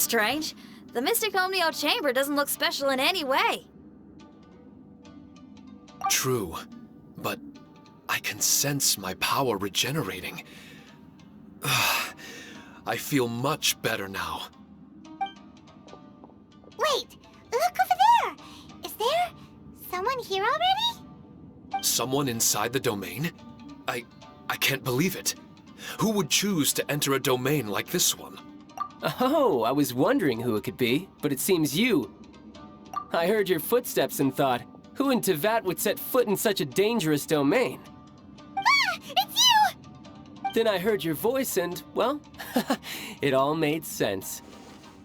strange. The Mystic Omnio Chamber doesn't look special in any way. True, but I can sense my power regenerating. I feel much better now. Wait, look over there! Is there someone here already? Someone inside the domain? I can't believe it. Who would choose to enter a domain like this one? Oh, I was wondering who it could be, but it seems you. I heard your footsteps and thought, who in Tevat would set foot in such a dangerous domain? Ah! It's you! Then I heard your voice and, well, it all made sense.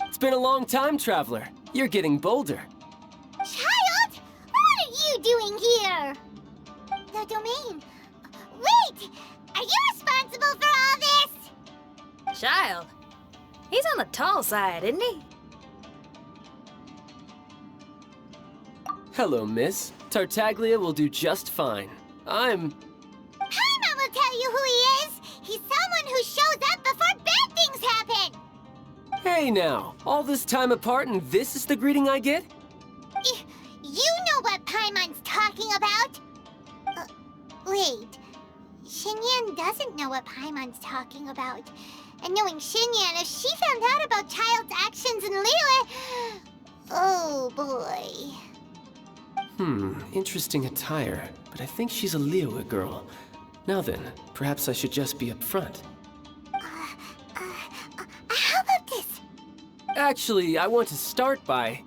It's been a long time, Traveler. You're getting bolder. Child! What are you doing here? The domain. Wait! Are you responsible for all this? Child. He's on the tall side, isn't he? Hello, miss. Tartaglia will do just fine. Paimon will tell you who he is! He's someone who shows up before bad things happen! Hey now, all this time apart and this is the greeting I get? You know what Paimon's talking about? Wait. Xinyan doesn't know what Paimon's talking about. And knowing Xinyan, if she found out about Child's actions in Liyue... Oh boy. Interesting attire, but I think she's a Liyue girl. Now then, perhaps I should just be upfront. How about this? Actually, I want to start by...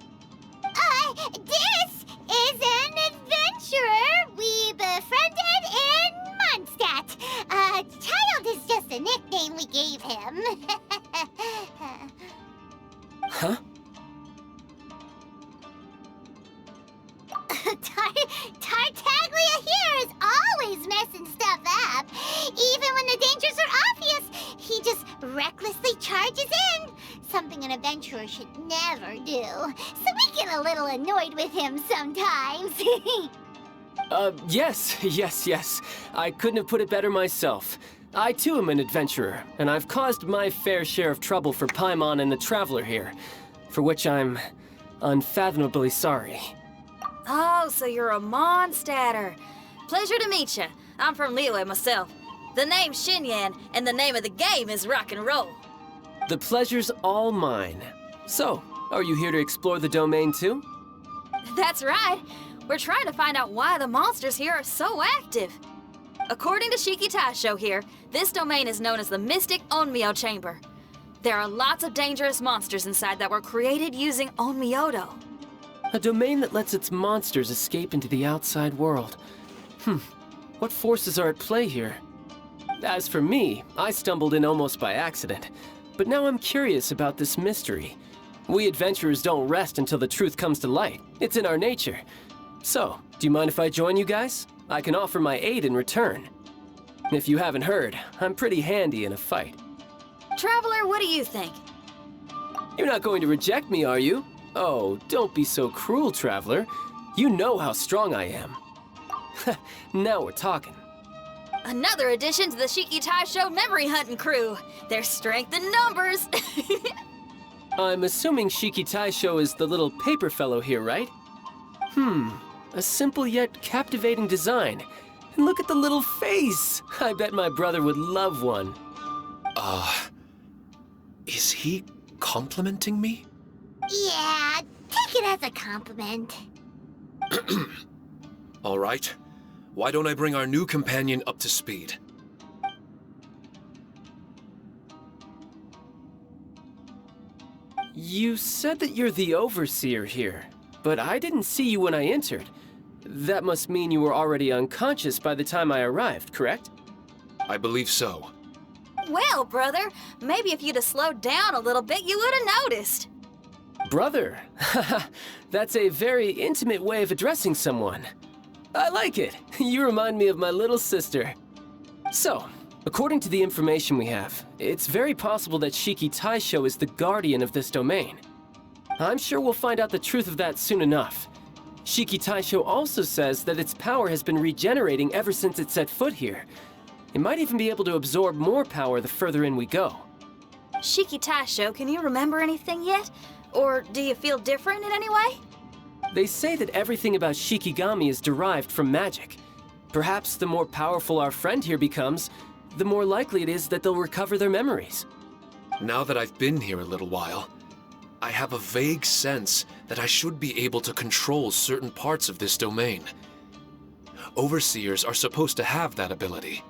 This is an adventurer we befriended in Mondstadt. Child is just a nickname we gave him. Huh? Tartaglia here is always messing stuff up. Even when the dangers are obvious, he just recklessly charges in. Something an adventurer should never do. So we get a little annoyed with him sometimes. Yes. I couldn't have put it better myself. I too am an adventurer, and I've caused my fair share of trouble for Paimon and the Traveler here, for which I'm unfathomably sorry. Oh, so you're a Mondstadter. Pleasure to meet you. I'm from Liyue myself. The name's Xinyan, and the name of the game is rock and roll. The pleasure's all mine. So, are you here to explore the domain too? That's right. We're trying to find out why the monsters here are so active. According to Shiki Taisho here, this domain is known as the Mystic Onmyo Chamber. There are lots of dangerous monsters inside that were created using Onmyodo. A domain that lets its monsters escape into the outside world. What forces are at play here? As for me, I stumbled in almost by accident. But now I'm curious about this mystery. We adventurers don't rest until the truth comes to light. It's in our nature. So, do you mind if I join you guys? I can offer my aid in return. If you haven't heard, I'm pretty handy in a fight. Traveler, what do you think? You're not going to reject me, are you? Oh, don't be so cruel, Traveler. You know how strong I am. Now we're talking. Another addition to the Shiki Taisho memory hunting crew. There's strength in numbers. I'm assuming Shiki Taisho is the little paper fellow here, right? A simple yet captivating design. And look at the little face! I bet my brother would love one. Is he complimenting me? Yeah, take it as a compliment. All right. Why don't I bring our new companion up to speed? You said that you're the overseer here, but I didn't see you when I entered. That must mean you were already unconscious by the time I arrived, correct? I believe so. Well, brother, maybe if you'd have slowed down a little bit, you would have noticed. Brother? That's a very intimate way of addressing someone. I like it. You remind me of my little sister. So, according to the information we have, it's very possible that Shiki Taisho is the guardian of this domain. I'm sure we'll find out the truth of that soon enough. Shiki Taisho also says that its power has been regenerating ever since it set foot here. It might even be able to absorb more power the further in we go. Shiki Taisho, can you remember anything yet? Or do you feel different in any way? They say that everything about Shikigami is derived from magic. Perhaps the more powerful our friend here becomes, the more likely it is that they'll recover their memories. Now that I've been here a little while, I have a vague sense that I should be able to control certain parts of this domain. Overseers are supposed to have that ability.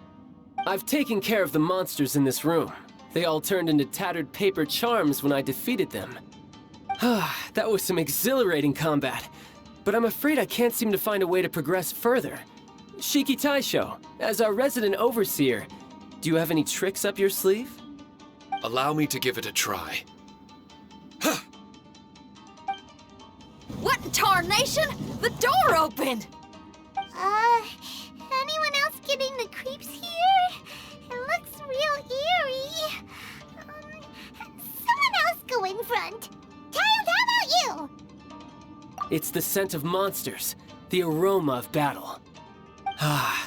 I've taken care of the monsters in this room. They all turned into tattered paper charms when I defeated them. That was some exhilarating combat, but I'm afraid I can't seem to find a way to progress further. Shiki Taisho, as our resident overseer, do you have any tricks up your sleeve? Allow me to give it a try. What in tarnation? The door opened! Anyone else getting the creeps here? It looks real eerie. Someone else go in front. Child, how about you? It's the scent of monsters, the aroma of battle.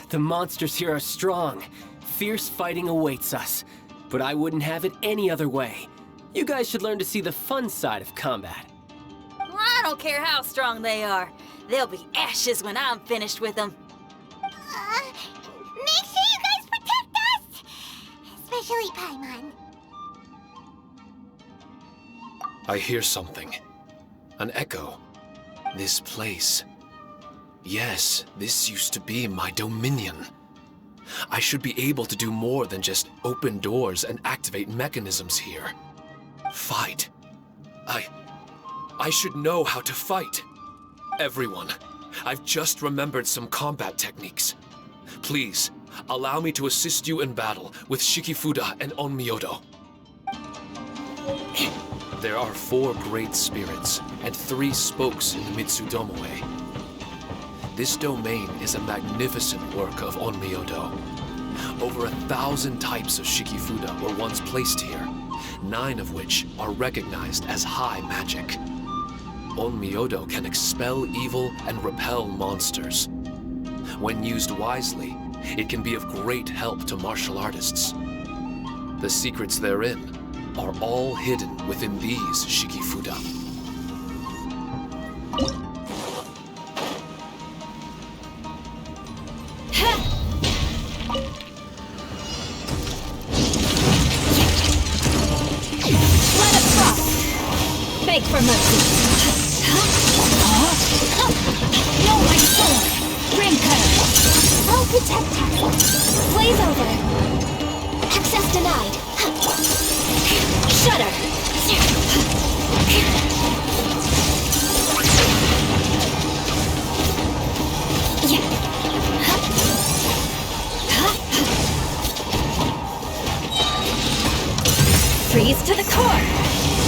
The monsters here are strong. Fierce fighting awaits us, but I wouldn't have it any other way. You guys should learn to see the fun side of combat. I don't care how strong they are. They'll be ashes when I'm finished with them. Make sure you guys protect us! Especially Paimon. I hear something. An echo. This place. Yes, this used to be my dominion. I should be able to do more than just open doors and activate mechanisms here. Fight. I should know how to fight. Everyone, I've just remembered some combat techniques. Please, allow me to assist you in battle with Shikifuda and Onmyodo. There are 4 great spirits and 3 spokes in the Mitsudomoe. This domain is a magnificent work of Onmyodo. Over 1,000 types of Shikifuda were once placed here, 9 of which are recognized as high magic. Onmyodo can expel evil and repel monsters. When used wisely, it can be of great help to martial artists. The secrets therein are all hidden within these Shikifuda. Let us cross! Beg for mercy! No, my sword! Ring cutter! I'll protect her! Blaze over! Access denied! Shudder! Freeze to the core!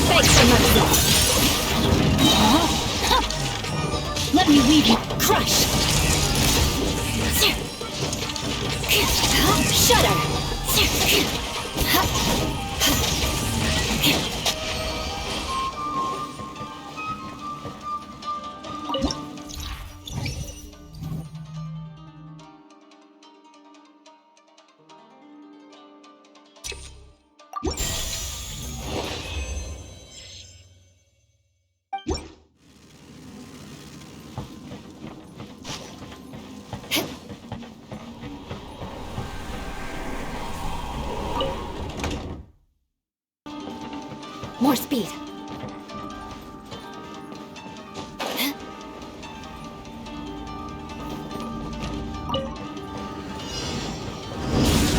Beg for mercy! Let me weave you! Crush! Shudder! More speed.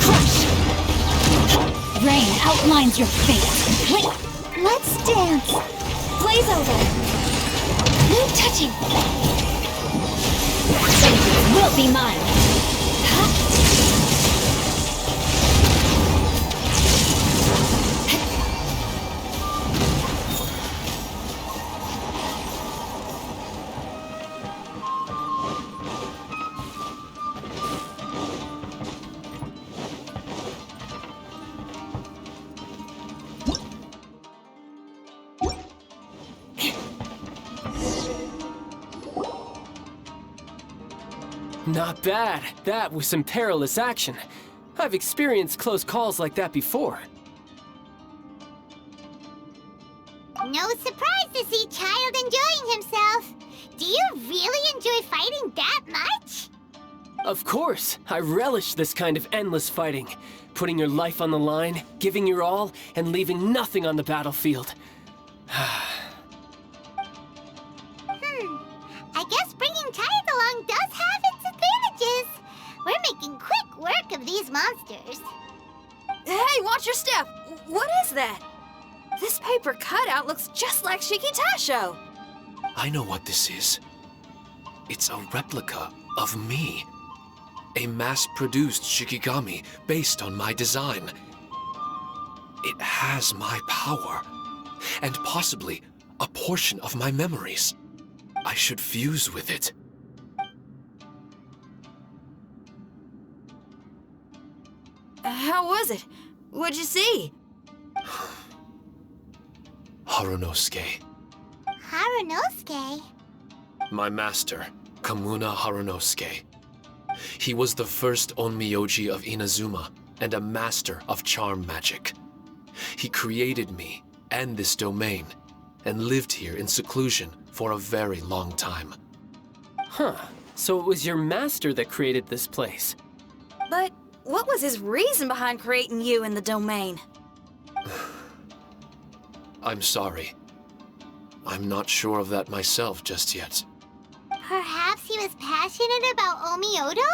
Crush! Rain outlines your fate. Wait, let's dance. Blaze over. No touching. Vengeance will be mine. Not bad. That was some perilous action. I've experienced close calls like that before. No surprise to see Child enjoying himself. Do you really enjoy fighting that much? Of course! I relish this kind of endless fighting. Putting your life on the line, giving your all, and leaving nothing on the battlefield. I guess bringing Child along does have its advantages. We're making quick work of these monsters. Hey, watch your step! What is that? This paper cutout looks just like Shikitasho. I know what this is. It's a replica of me. A mass-produced Shikigami based on my design. It has my power, and possibly a portion of my memories. I should fuse with it. How was it? What'd you see? Harunosuke. Harunosuke? My master, Kamuna Harunosuke. He was the first onmyoji of Inazuma and a master of charm magic. He created me and this domain and lived here in seclusion for a very long time. Huh. So it was your master that created this place. But what was his reason behind creating you in the domain? I'm sorry. I'm not sure of that myself just yet. Perhaps he was passionate about Omiodo?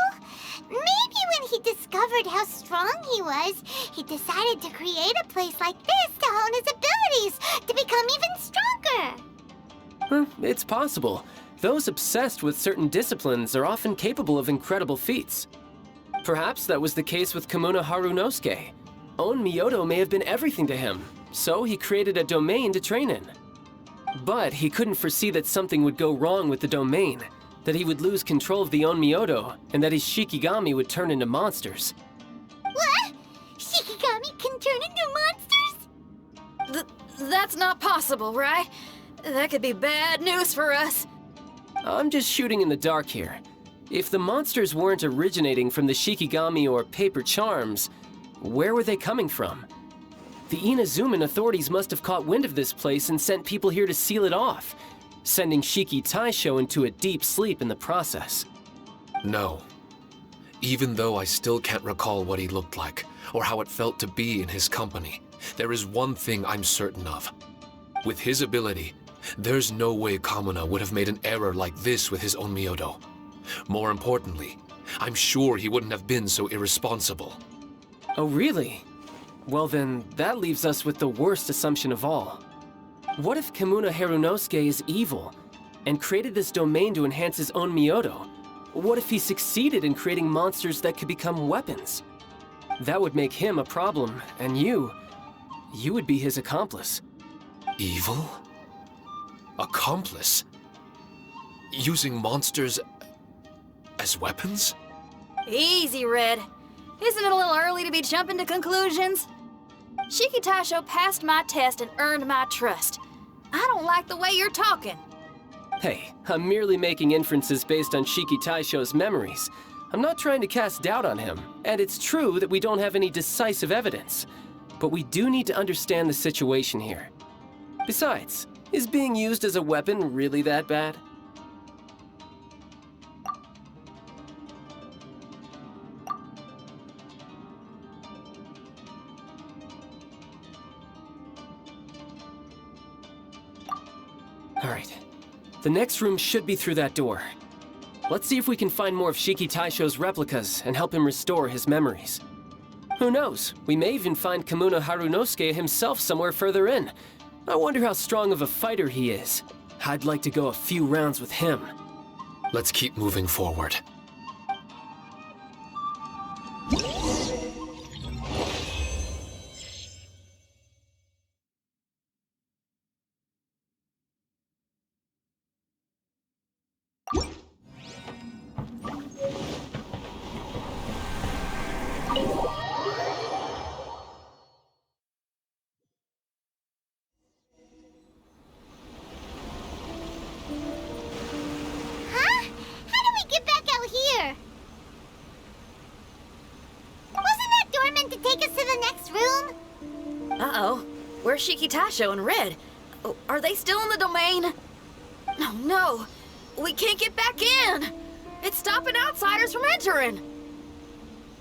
Maybe when he discovered how strong he was, he decided to create a place like this to hone his abilities, to become even stronger. It's possible. Those obsessed with certain disciplines are often capable of incredible feats. Perhaps that was the case with Kamuna Harunosuke. Onmyodo may have been everything to him, so he created a domain to train in. But he couldn't foresee that something would go wrong with the domain, that he would lose control of the Onmyodo, and that his Shikigami would turn into monsters. What? Shikigami can turn into monsters? That's not possible, right? That could be bad news for us. I'm just shooting in the dark here. If the monsters weren't originating from the Shikigami or paper charms, where were they coming from? The Inazuman authorities must have caught wind of this place and sent people here to seal it off, sending Shiki Taisho into a deep sleep in the process. No. Even though I still can't recall what he looked like, or how it felt to be in his company, there is one thing I'm certain of. With his ability, there's no way Kamuna would have made an error like this with his Onmyodo. More importantly, I'm sure he wouldn't have been so irresponsible. Oh, really? Well then, that leaves us with the worst assumption of all. What if Kamuna Harunosuke is evil, and created this domain to enhance his own Myodo? What if he succeeded in creating monsters that could become weapons? That would make him a problem, and you would be his accomplice. Evil? Accomplice? Using monsters as weapons? Easy, Red. Isn't it a little early to be jumping to conclusions? Shikitasho passed my test and earned my trust. I don't like the way you're talking. Hey, I'm merely making inferences based on Shiki Taisho's memories. I'm not trying to cast doubt on him, and it's true that we don't have any decisive evidence. But we do need to understand the situation here. Besides, is being used as a weapon really that bad? All right. The next room should be through that door. Let's see if we can find more of Shiki Taisho's replicas and help him restore his memories. Who knows? We may even find Kamuna Harunosuke himself somewhere further in. I wonder how strong of a fighter he is. I'd like to go a few rounds with him. Let's keep moving forward. Uh-oh. Where's Shikitasho and Red? Oh, are they still in the domain? Oh no! We can't get back in! It's stopping outsiders from entering!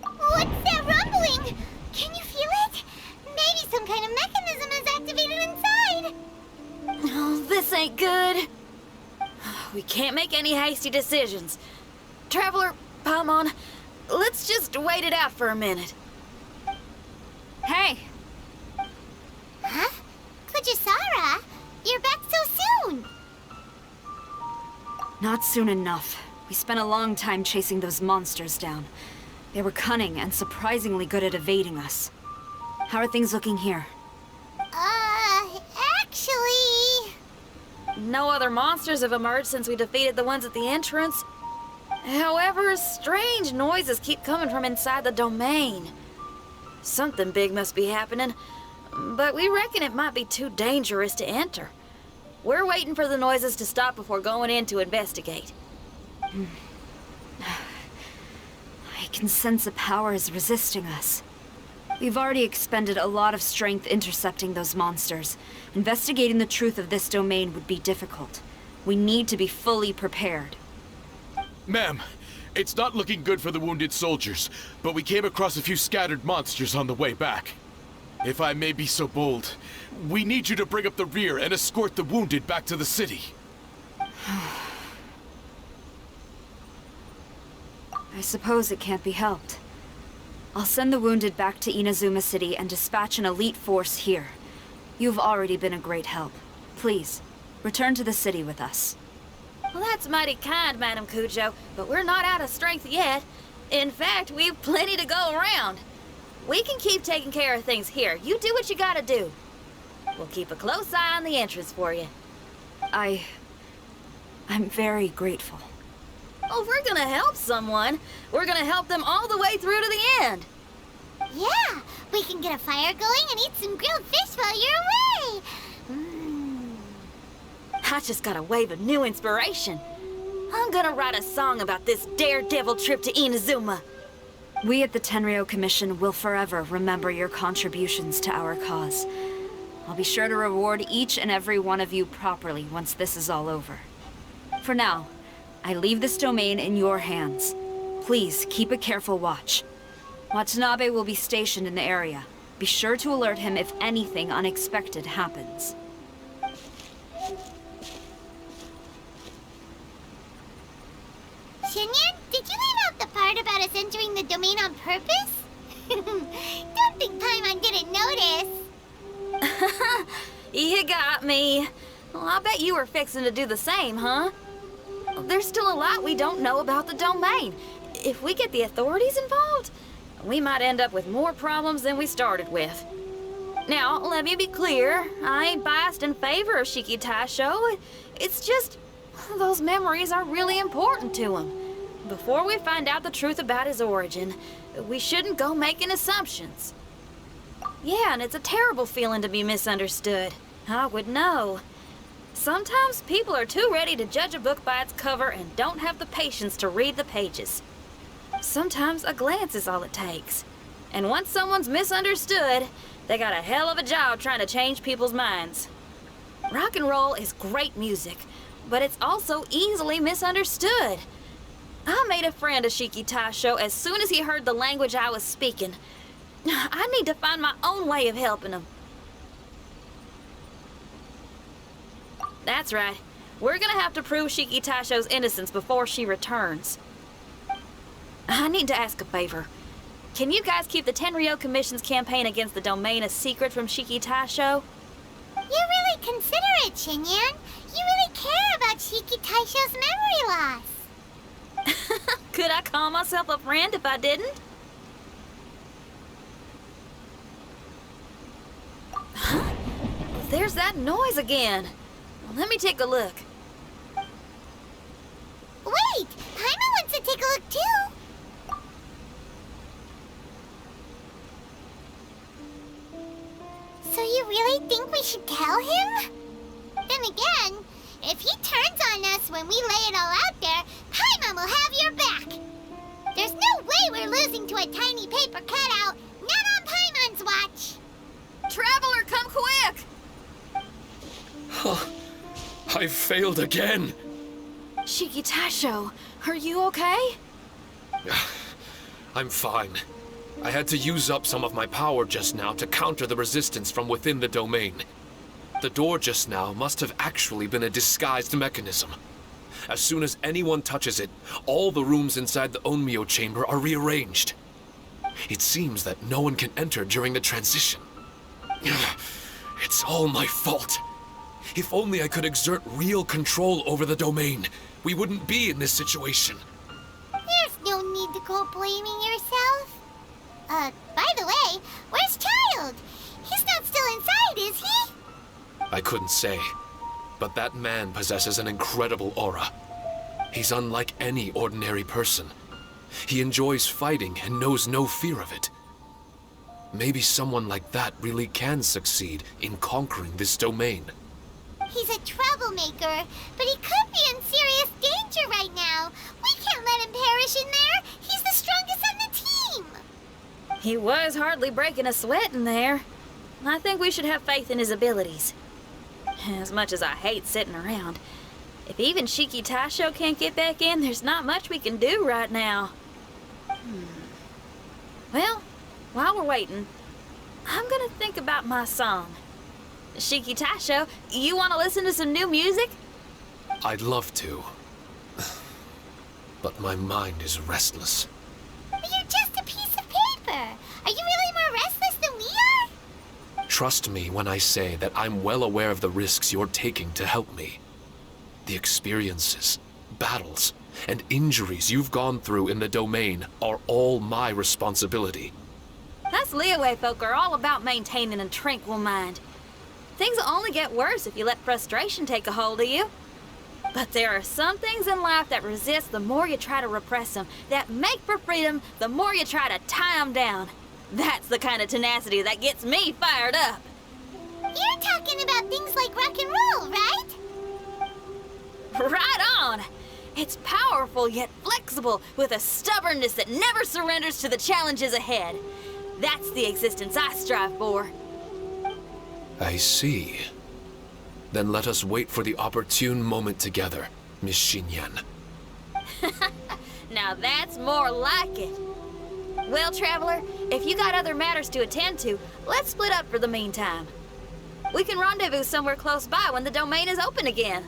What's that rumbling? Can you feel it? Maybe some kind of mechanism is activated inside. Oh, this ain't good. We can't make any hasty decisions. Traveler, Paimon, let's just wait it out for a minute. Hey! Huh? Kujisara, you're back so soon. Not soon enough. We spent a long time chasing those monsters down. They were cunning and surprisingly good at evading us. How are things looking here? Actually... No other monsters have emerged since we defeated the ones at the entrance. However, strange noises keep coming from inside the domain. Something big must be happening, but we reckon it might be too dangerous to enter. We're waiting for the noises to stop before going in to investigate. I can sense a power is resisting us. We've already expended a lot of strength intercepting those monsters. Investigating the truth of this domain would be difficult. We need to be fully prepared. Ma'am, it's not looking good for the wounded soldiers, but we came across a few scattered monsters on the way back. If I may be so bold, we need you to bring up the rear and escort the wounded back to the city. I suppose it can't be helped. I'll send the wounded back to Inazuma City and dispatch an elite force here. You've already been a great help. Please, return to the city with us. Well, that's mighty kind, Madam Cujo, but we're not out of strength yet. In fact, we've plenty to go around. We can keep taking care of things here. You do what you gotta do. We'll keep a close eye on the entrance for you. I'm very grateful. Oh, if we're gonna help someone, we're gonna help them all the way through to the end. Yeah, we can get a fire going and eat some grilled fish while you're away. I just got a wave of new inspiration. I'm gonna write a song about this daredevil trip to Inazuma. We at the Tenryou Commission will forever remember your contributions to our cause. I'll be sure to reward each and every one of you properly once this is all over. For now, I leave this domain in your hands. Please keep a careful watch. Watanabe will be stationed in the area. Be sure to alert him if anything unexpected happens. Shinyan, did you leave out the part about us entering the domain on purpose? Don't think Paimon didn't notice. You got me. Well, I bet you were fixing to do the same, huh? There's still a lot we don't know about the domain. If we get the authorities involved, we might end up with more problems than we started with. Now, let me be clear. I ain't biased in favor of Shiki Taisho. It's just, those memories are really important to him. Before we find out the truth about his origin, we shouldn't go making assumptions. Yeah, and it's a terrible feeling to be misunderstood. I would know. Sometimes people are too ready to judge a book by its cover and don't have the patience to read the pages. Sometimes a glance is all it takes. And once someone's misunderstood, they got a hell of a job trying to change people's minds. Rock and roll is great music, but it's also easily misunderstood. I made a friend of Shiki Taisho as soon as he heard the language I was speaking. I need to find my own way of helping him. That's right. We're gonna have to prove Shiki Taisho's innocence before she returns. I need to ask a favor. Can you guys keep the Tenryou Commission's campaign against the domain a secret from Shiki Taisho? You're really considerate, Shinyan. You really care about Shiki Taisho's memory loss. Could I call myself a friend if I didn't? Huh? There's that noise again. Let me take a look. Wait! Paimon wants to take a look too! So you really think we should tell him? Then again, if he turns on us when we lay it all out there, Paimon will have your back! There's no way we're losing to a tiny paper cutout, not on Paimon's watch! Traveler, come quick! I failed again! Shiki Tasho, are you okay? I'm fine. I had to use up some of my power just now to counter the resistance from within the domain. The door just now must have actually been a disguised mechanism. As soon as anyone touches it, all the rooms inside the Onmyo chamber are rearranged. It seems that no one can enter during the transition. It's all my fault. If only I could exert real control over the domain, we wouldn't be in this situation. There's no need to go blaming yourself. By the way, where's Child? He's not still inside, is he? I couldn't say, but that man possesses an incredible aura. He's unlike any ordinary person. He enjoys fighting and knows no fear of it. Maybe someone like that really can succeed in conquering this domain. He's a troublemaker, but he could be in serious danger right now. We can't let him perish in there. He's the strongest on the team. He was hardly breaking a sweat in there. I think we should have faith in his abilities. As much as I hate sitting around, if even Shiki Tasho can't get back in, there's not much we can do right now. Well, while we're waiting, I'm gonna think about my song. Shiki Tasho, you want to listen to some new music? I'd love to. But my mind is restless. But you're just a piece of paper. Are you really more restless than we are? Trust me when I say that I'm well aware of the risks you're taking to help me. The experiences, battles, and injuries you've gone through in the domain are all my responsibility. Us Liyue folk are all about maintaining a tranquil mind. Things will only get worse if you let frustration take a hold of you. But there are some things in life that resist the more you try to repress them, that make for freedom the more you try to tie them down. That's the kind of tenacity that gets me fired up. You're talking about things like rock and roll, right? Right on! It's powerful yet flexible, with a stubbornness that never surrenders to the challenges ahead. That's the existence I strive for. I see. Then let us wait for the opportune moment together, Miss Xinyan. Now that's more like it. Well, Traveler, if you got other matters to attend to, let's split up for the meantime. We can rendezvous somewhere close by when the domain is open again.